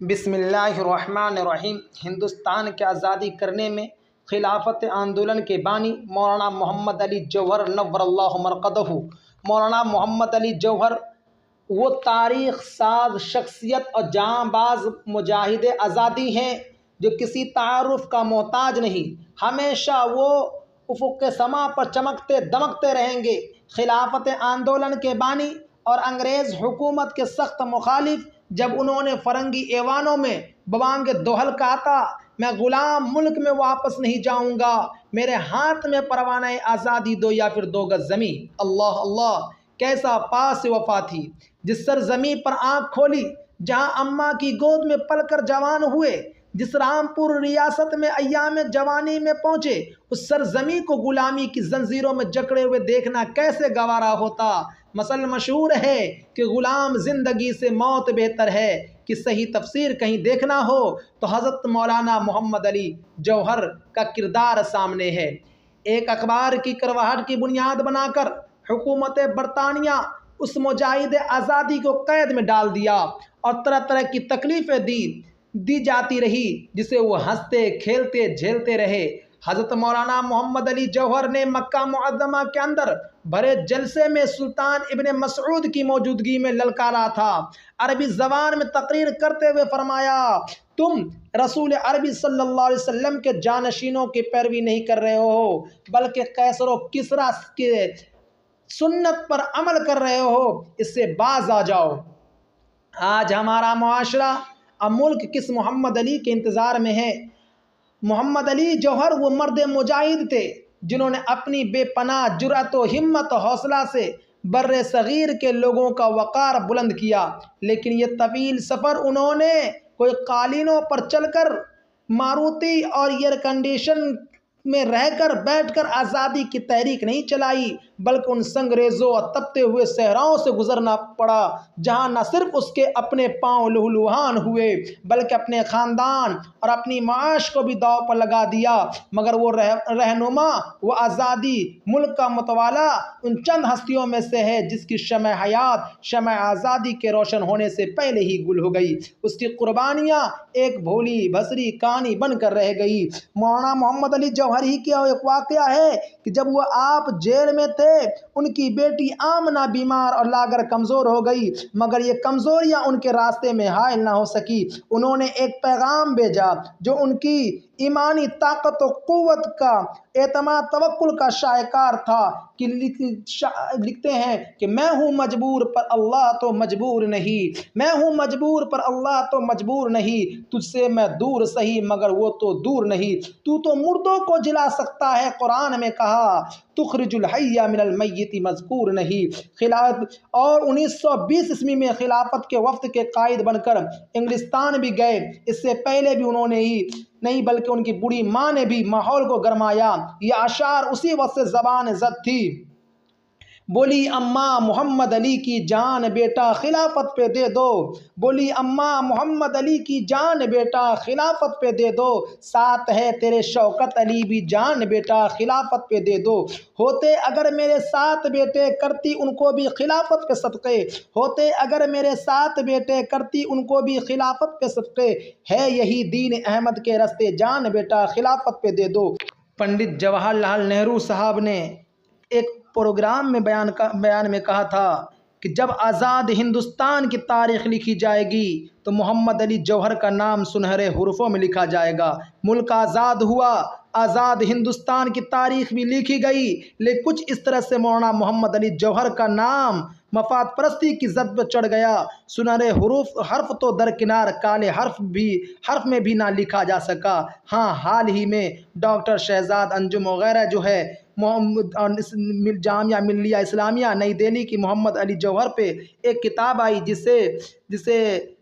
بسم اللہ الرحمن الرحیم۔ ہندوستان کے آزادی کرنے میں خلافت آندولن کے بانی مولانا محمد علی جوہر نور اللہ مرقدہ، مولانا محمد علی جوہر وہ تاریخ ساز شخصیت اور جاں باز مجاہد آزادی ہیں جو کسی تعارف کا محتاج نہیں، ہمیشہ وہ افق سما پر چمکتے دمکتے رہیں گے۔ خلافت آندولن کے بانی اور انگریز حکومت کے سخت مخالف، جب انہوں نے فرنگی ایوانوں میں بوانگ دوہل کہا تھا میں غلام ملک میں واپس نہیں جاؤں گا، میرے ہاتھ میں پروانہ آزادی دو یا پھر دو گز زمین۔ اللہ اللہ، کیسا پاس وفا تھی۔ جس سرزمین پر آنکھ کھولی، جہاں اماں کی گود میں پل کر جوان ہوئے، جس رامپور ریاست میں ایام جوانی میں پہنچے، اس سرزمین کو غلامی کی زنجیروں میں جکڑے ہوئے دیکھنا کیسے گوارا ہوتا۔ مثل مشہور ہے کہ غلام زندگی سے موت بہتر ہے، کہ صحیح تفسیر کہیں دیکھنا ہو تو حضرت مولانا محمد علی جوہر کا کردار سامنے ہے۔ ایک اخبار کی کڑواہٹ کی بنیاد بنا کر حکومت برطانیہ اس مجاہد آزادی کو قید میں ڈال دیا اور طرح طرح کی تکلیفیں دی جاتی رہی، جسے وہ ہنستے کھیلتے جھیلتے رہے۔ حضرت مولانا محمد علی جوہر نے مکہ معظمہ کے اندر بھرے جلسے میں سلطان ابن مسعود کی موجودگی میں للکارا تھا۔ عربی زبان میں تقریر کرتے ہوئے فرمایا، تم رسول عربی صلی اللہ علیہ وسلم کے جانشینوں کی پیروی نہیں کر رہے ہو، بلکہ قیصر و کسریٰ کے سنت پر عمل کر رہے ہو، اس سے باز آ جاؤ۔ آج ہمارا معاشرہ اور ملک کس محمد علی کے انتظار میں ہے؟ محمد علی جوہر وہ مرد مجاہد تھے جنہوں نے اپنی بے پناہ جرأت و ہمت و حوصلہ سے بر صغیر کے لوگوں کا وقار بلند کیا، لیکن یہ طویل سفر انہوں نے کوئی قالینوں پر چل کر، ماروتی اور ایئر کنڈیشن میں رہ کر بیٹھ کر آزادی کی تحریک نہیں چلائی، بلکہ ان سنگریزوں اور تپتے ہوئے صحراؤں سے گزرنا پڑا، جہاں نہ صرف اس کے اپنے پاؤں لہولہان ہوئے بلکہ اپنے خاندان اور اپنی معاش کو بھی داؤ پر لگا دیا۔ مگر وہ رہنما، وہ آزادی، ملک کا متوالا ان چند ہستیوں میں سے ہے جس کی شمع حیات شمع آزادی کے روشن ہونے سے پہلے ہی گل ہو گئی، اس کی قربانیاں ایک بھولی بھسری کہانی بن کر رہ گئی۔ مولانا محمد علی جوہر ہی کیا ایک واقعہ ہے کہ جب وہ آپ جیل میں تھے، ان کی بیٹی آمنہ بیمار اور لاغر کمزور ہو گئی، مگر یہ کمزوریاں ان کے راستے میں حائل نہ ہو سکی۔ انہوں نے ایک پیغام بھیجا جو ان کی ایمانی طاقت و قوت کا، اعتماد توکل کا شاہکار تھا، کہ لکھتے ہیں کہ میں ہوں مجبور پر اللہ تو مجبور نہیں، میں ہوں مجبور پر اللہ تو مجبور نہیں، تجھ سے میں دور سہی مگر وہ تو دور نہیں، تو مردوں کو جلا سکتا ہے، قرآن میں کہا تخرج الحی من المیت مذکور نہیں۔ اور 1920 عیسوی میں خلافت کے وفد کے قائد بن کر انگلستان بھی گئے۔ اس سے پہلے بھی انہوں نے ہی نہیں بلکہ ان کی بوڑھی ماں نے بھی ماحول کو گرمایا۔ یہ اشعار اسی وقت سے زبان زد تھی۔ بولی اماں محمد علی کی جان بیٹا خلافت پہ دے دو، بولی اماں محمد علی کی جان بیٹا خلافت پہ دے دو، ساتھ ہے تیرے شوکت علی بھی جان بیٹا خلافت پہ دے دو، ہوتے اگر میرے 7 بیٹے کرتی ان کو بھی خلافت پہ صدقے، ہوتے اگر میرے 7 بیٹے کرتی ان کو بھی خلافت پہ صدقے، ہے یہی دین احمد کے رستے جان بیٹا خلافت پہ دے دو۔ پنڈت جواہر لال نہرو صاحب نے ایک پروگرام میں بیان میں کہا تھا کہ جب آزاد ہندوستان کی تاریخ لکھی جائے گی تو محمد علی جوہر کا نام سنہرے حروفوں میں لکھا جائے گا۔ ملک آزاد ہوا، آزاد ہندوستان کی تاریخ بھی لکھی گئی، لیکن کچھ اس طرح سے مولانا محمد علی جوہر کا نام مفاد پرستی کی زد پر چڑھ گیا، سنہرے حرف تو درکنار، کالے حرف میں بھی نہ لکھا جا سکا۔ ہاں، حال ہی میں ڈاکٹر شہزاد انجم وغیرہ جو ہے جامعہ ملیہ اسلامیہ نئی دہلی کی محمد علی جوہر پہ ایک کتاب آئی جسے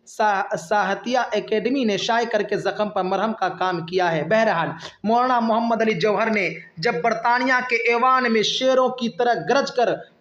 ساہتیہ اکیڈمی نے شائع کر کے زخم پر مرہم کا کام کیا ہے۔ بہرحال مولانا محمد علی جوہر نے جب برطانیہ کے ایوان میں شیروں کی طرح گرج کر